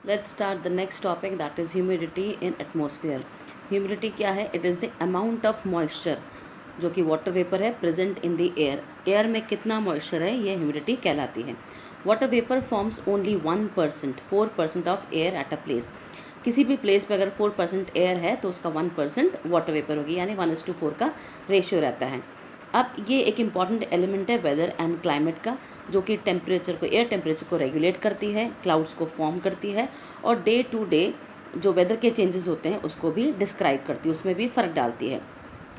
Let's start the next topic, that is humidity in atmosphere. Humidity क्या है? It is the amount of moisture जो कि water vapour है present in the air. Air में कितना moisture है ये ह्यूमिडिटी कहलाती है. Water vapour forms only 1%, 4% of air at a place. किसी भी प्लेस पे अगर 4% एयर है तो उसका 1% वाटर वेपर होगी, यानी 1:4 का रेशियो रहता है. अब ये एक इम्पॉर्टेंट एलिमेंट है वेदर एंड क्लाइमेट का, जो कि टेम्परेचर को, एयर टेम्परेचर को रेगुलेट करती है, क्लाउड्स को फॉर्म करती है और डे टू डे जो वेदर के चेंजेस होते हैं उसको भी डिस्क्राइब करती है, उसमें भी फ़र्क डालती है.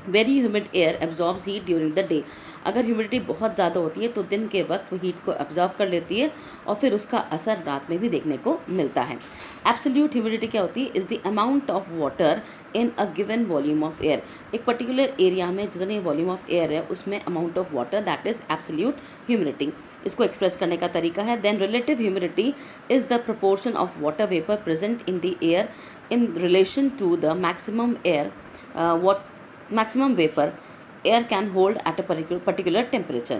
Very humid air absorbs heat during the day. अगर ह्यूमिडिटी बहुत ज़्यादा होती है तो दिन के वक्त वो हीट को एब्जॉर्ब कर लेती है और फिर उसका असर रात में भी देखने को मिलता है. एब्सोल्यूट ह्यूमिडिटी क्या होती है? Is the amount of water in a given volume of air. एक पर्टिकुलर एरिया में जितने वॉल्यूम ऑफ एयर है उसमें amount of water, that is absolute humidity. इसको एक्सप्रेस करने का तरीका है. Then relative humidity is the proportion of water vapour present in the air in relation to the maximum air, what maximum vapor air can hold at a particular temperature.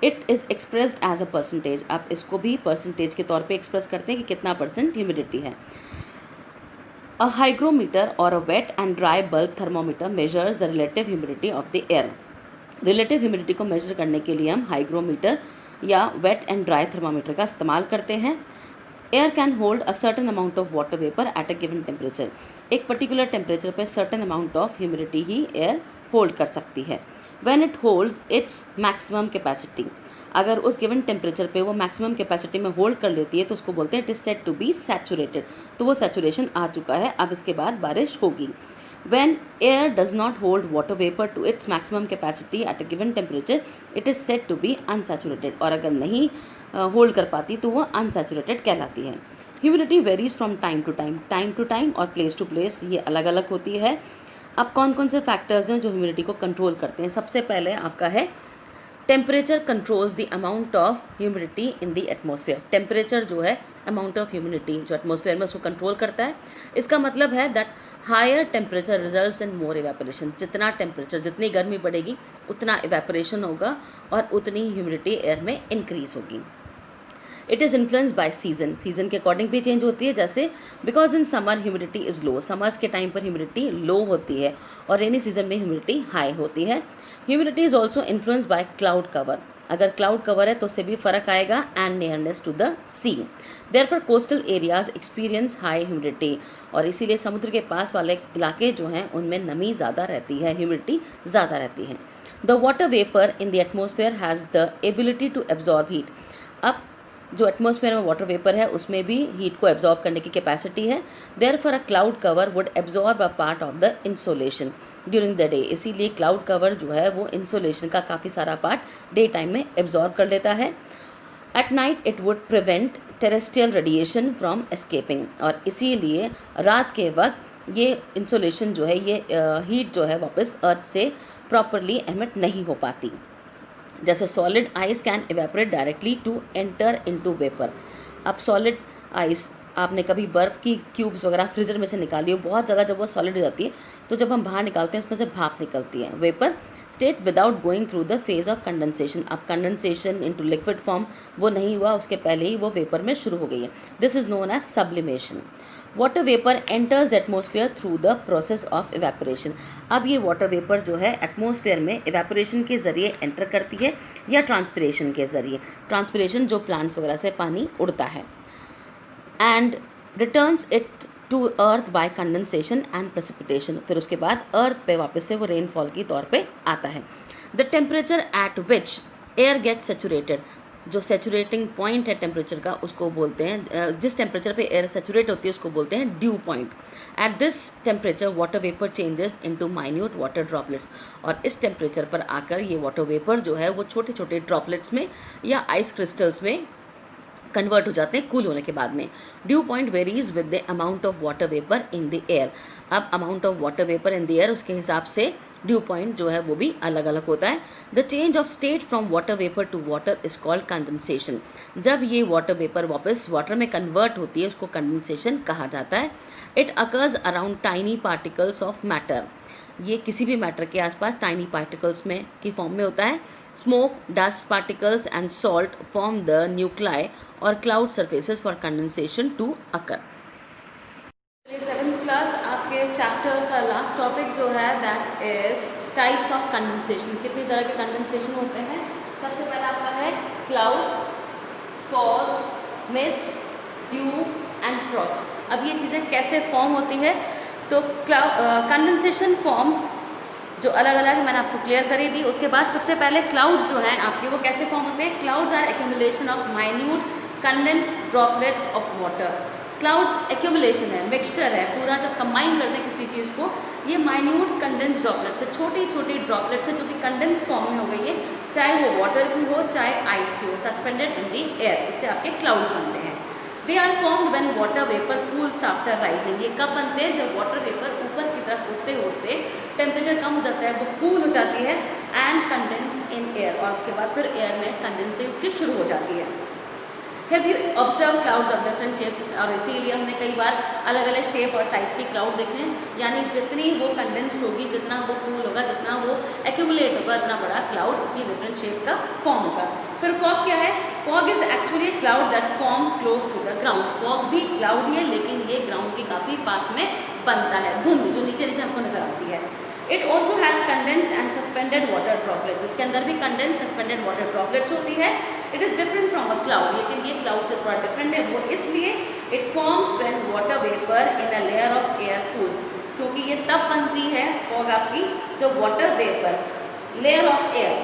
It is expressed as a percentage. आप इसको भी percentage के तौर पे express करते हैं कि कितना परसेंट ह्यूमिडिटी है. A hygrometer or a wet and dry bulb thermometer measures the relative humidity of the air. Relative humidity को मेजर करने के लिए हम हाइग्रोमीटर या वेट एंड ड्राई थर्मामीटर का इस्तेमाल करते हैं. Air can hold a certain amount of water vapour at a given temperature. एक पर्टिकुलर टेम्परेचर पर certain amount of humidity he air hold कर सकती है. When it holds its maximum capacity. अगर उस गिवन टेम्परेचर पे वो मैक्सिमम कैपेसिटी में होल्ड कर लेती है तो उसको बोलते हैं it is said to be saturated. तो वो सैचुरेशन आ चुका है, अब इसके बाद बारिश होगी. When air does not hold water vapor to its maximum capacity at a given temperature, it is said to be unsaturated. और अगर नहीं होल्ड कर पाती तो वो अनसैचुरेटेड कहलाती है. Humidity varies from time to time और प्लेस टू प्लेस, ये अलग अलग होती है. अब कौन कौन से फैक्टर्स हैं जो ह्यूमिडिटी को कंट्रोल करते हैं? सबसे पहले आपका है temperature controls the amount of humidity in the atmosphere. Temperature जो है अमाउंट ऑफ ह्यूमिडिटी जो एटमॉस्फेयर में उसको कंट्रोल करता है. इसका मतलब है that higher temperature results in more evaporation. जितना टेम्परेचर, जितनी गर्मी बढ़ेगी उतना इवेपोरेशन होगा और उतनी ह्यूमिडिटी एयर में इंक्रीज होगी. It is influence by season. Season के अकॉर्डिंग भी चेंज होती है. जैसे because in summer humidity is low, summers के टाइम पर ह्यूमिडिटी लो होती है और रेनी सीजन में ह्यूमिडिटी हाई होती है. Humidity is also influence by cloud cover. अगर क्लाउड कवर है तो उससे भी फ़र्क आएगा. And nearness to the sea. Therefore coastal areas experience high humidity. और इसीलिए समुद्र के पास वाले इलाके जो हैं उनमें नमी ज़्यादा रहती है, ह्यूमिडिटी ज़्यादा रहती है. The water vapour in the atmosphere has the ability to absorb heat. अब जो एटमॉस्फेयर में वाटर वेपर है उसमें भी हीट को एब्जॉर्ब करने की कैपेसिटी है. Therefore a cloud cover would absorb a part of the insolation during the day. इसीलिए क्लाउड कवर जो है वो इंसोलेशन का काफ़ी सारा पार्ट डे टाइम में एब्जॉर्ब कर लेता है. At night it would prevent terrestrial radiation from escaping. और इसीलिए रात के वक्त ये इंसोलेशन जो है, ये हीट जो है वापस अर्थ से प्रॉपरली एमिट नहीं हो पाती. जैसे solid ice can evaporate directly to enter into vapour. अब सॉलिड आइस, आपने कभी बर्फ़ की क्यूब्स वगैरह फ्रीजर में से निकाली हो, बहुत ज़्यादा जब वो सॉलिड हो जाती है तो जब हम बाहर निकालते हैं उसमें से भाप निकलती है. Vapour state without going through the phase of condensation. अब कंडेंसेशन इनटू लिक्विड फॉर्म वो नहीं हुआ, उसके पहले ही वो वेपर में शुरू हो गई है. This is known as sublimation. Water vapour enters the atmosphere through the process of evaporation. अब ये वाटर वेपर जो है एटमोसफियर में इवेपोरेशन के ज़रिए एंटर करती है या ट्रांसपिरेशन के ज़रिए. ट्रांसपिरेशन जो प्लांट्स वगैरह से पानी उड़ता है. And returns it to earth by condensation and precipitation. फिर उसके बाद अर्थ पे वापस से वो रेनफॉल की तौर पे आता है. The temperature at which air get saturated. जो सेचुरेटिंग पॉइंट है टेम्परेचर का उसको बोलते हैं, जिस टेम्परेचर पे एयर सेचुरेट होती है उसको बोलते हैं due point. At this temperature water vapour changes into minute water droplets. और इस टेम्परेचर पर आकर ये वाटर वेपर जो है वो छोटे छोटे ड्रॉपलेट्स में या आइस क्रिस्टल्स में कन्वर्ट हो जाते हैं कूल होने के बाद में. Dew point varies with the amount of water vapour in the air. अब amount of water vapour in the air, उसके हिसाब से ड्यू पॉइंट जो है वो भी अलग अलग होता है. The change of state from water vapour to water is called condensation. जब ये वाटर वेपर वापस वाटर में कन्वर्ट होती है उसको कंडेंसेशन कहा जाता है. It occurs around tiny particles of matter. ये किसी भी मैटर के आसपास टाइनी पार्टिकल्स में की फॉर्म में होता है. Smoke, dust particles and salt form the nuclei or cloud surfaces for condensation to occur. Class आपके चैप्टर का लास्ट टॉपिक जो है that is types of condensation. कितनी तरह के कंडेंसेशन होते हैं? सबसे पहला आपका है cloud, fog, mist, due and Frost. अब ये चीज़ें कैसे फॉर्म होती है? तो कंडेंसेशन फॉर्म्स जो अलग अलग है मैंने आपको क्लियर करी दी। उसके बाद सबसे पहले क्लाउड्स जो हैं आपके वो कैसे फॉर्म होते हैं? Clouds are accumulation of minute condensed droplets of water. Clouds accumulation है, मिक्सचर है, पूरा जब कंबाइन करते हैं किसी चीज़ को, ये माइन्यूट कंडेंस्ड ड्रॉपलेट्स है, छोटी छोटी ड्रॉपलेट्स है जो कि कंडेंस फॉर्म में हो गई है, चाहे वो वाटर की हो चाहे आइस की हो, सस्पेंडेड इन दी एयर। इससे आपके क्लाउड्स बनते हैं। They are formed when water vapour cools after rising. ये कब बनते हैं? जब वाटर वेपर ऊपर की तरफ उठते उठते टेम्परेचर कम हो जाता है, वो कूल हो जाती है एंड कंडेंस इन एयर, और उसके बाद फिर एयर में कंडेंसिंग उसकी शुरू हो जाती है। Have you observe clouds of different shapes? और इसीलिए हमने कई बार अलग अलग शेप और साइज़ की क्लाउड देखे हैं, यानी जितनी वो कंडेंस्ड होगी, जितना वो कूल होगा, जितना वो एक्यूमुलेट होगा, इतना बड़ा क्लाउड उतनी डिफरेंट शेप का फॉर्म होगा। फिर फॉग क्या है? Fog is actually cloud that forms close to the ground. Fog भी क्लाउड ही है, लेकिन ये ग्राउंड के काफ़ी पास में बनता है, धुंध जो नीचे नीचे हमको नजर आती है। It also has condensed and suspended water droplets. इसके अंदर भी कंडेंस सस्पेंडेड वाटर ड्रॉपलेट्स होती है। It is different from a cloud, लेकिन ये क्लाउड से थोड़ा डिफरेंट है। वो इसलिए it forms when water vapour in a layer of air cools, क्योंकि ये तब बनती है फॉग आपकी जब water vapour layer of air,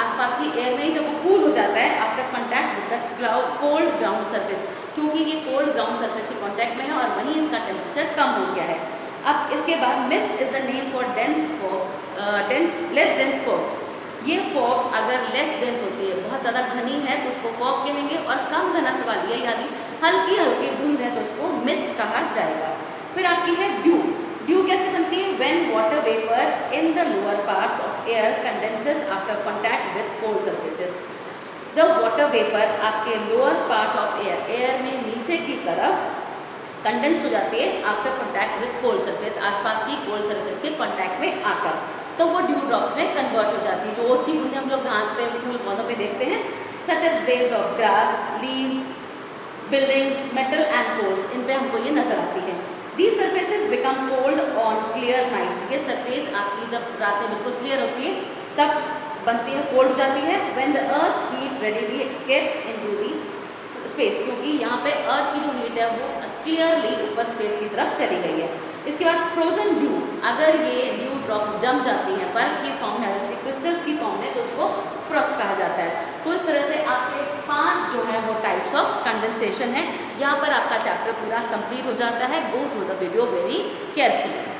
आसपास की एयर में ही जब वो कूल हो जाता है after contact with the cloud cold ground surface, क्योंकि ये कोल्ड ग्राउंड सरफेस के कॉन्टैक्ट में है और वहीं इसका टेम्परेचर कम हो गया है। अब इसके बाद mist is the name for dense fog, less dense fog. ये फॉग अगर लेस डेंस होती है, बहुत ज़्यादा घनी है तो उसको फॉग कहेंगे, और कम घनत्व वाली है यानी हल्की हल्की धुंध है तो उसको मिस्ट कहा जाएगा। फिर आपकी है ड्यू। ड्यू कैसे बनती है? When water vapour in the lower parts of air condenses after contact with cold surfaces. जब वाटर वेपर आपके lower part of air, air में नीचे की तरफ कंडेंस हो जाती है after contact with cold surface, आसपास की कोल्ड सरफेस के कॉन्टैक्ट में आकर, तो वो ड्यू ड्रॉप्स में कन्वर्ट हो जाती है। जो उसकी बूंदें हम लोग घास पे, फूल पौधों पे देखते हैं, such as blades of grass, leaves, buildings, metal and coals, इन पे हमको ये नजर आती है। These surfaces become cold on clear nights. ये सरफेस आपकी जब रातें बिल्कुल क्लियर होती है तब बनती है, कोल्ड हो जाती है। When the earth's heat readily escapes into the space, क्योंकि यहाँ पे अर्थ की जो हीट है वो क्लियरली ऊपर स्पेस की तरफ चली गई है। इसके बाद फ्रोजन ड्यू, अगर ये ड्यू ड्रॉप्स जम जाती हैं बर्फ की फॉर्म में, क्रिस्टल्स की फॉर्म में, तो उसको फ्रॉस्ट कहा जाता है। तो इस तरह से आपके 5 जो है वो टाइप्स ऑफ कंडेंसेशन है। यहाँ पर आपका चैप्टर पूरा कंप्लीट हो जाता है। Go through the video very carefully.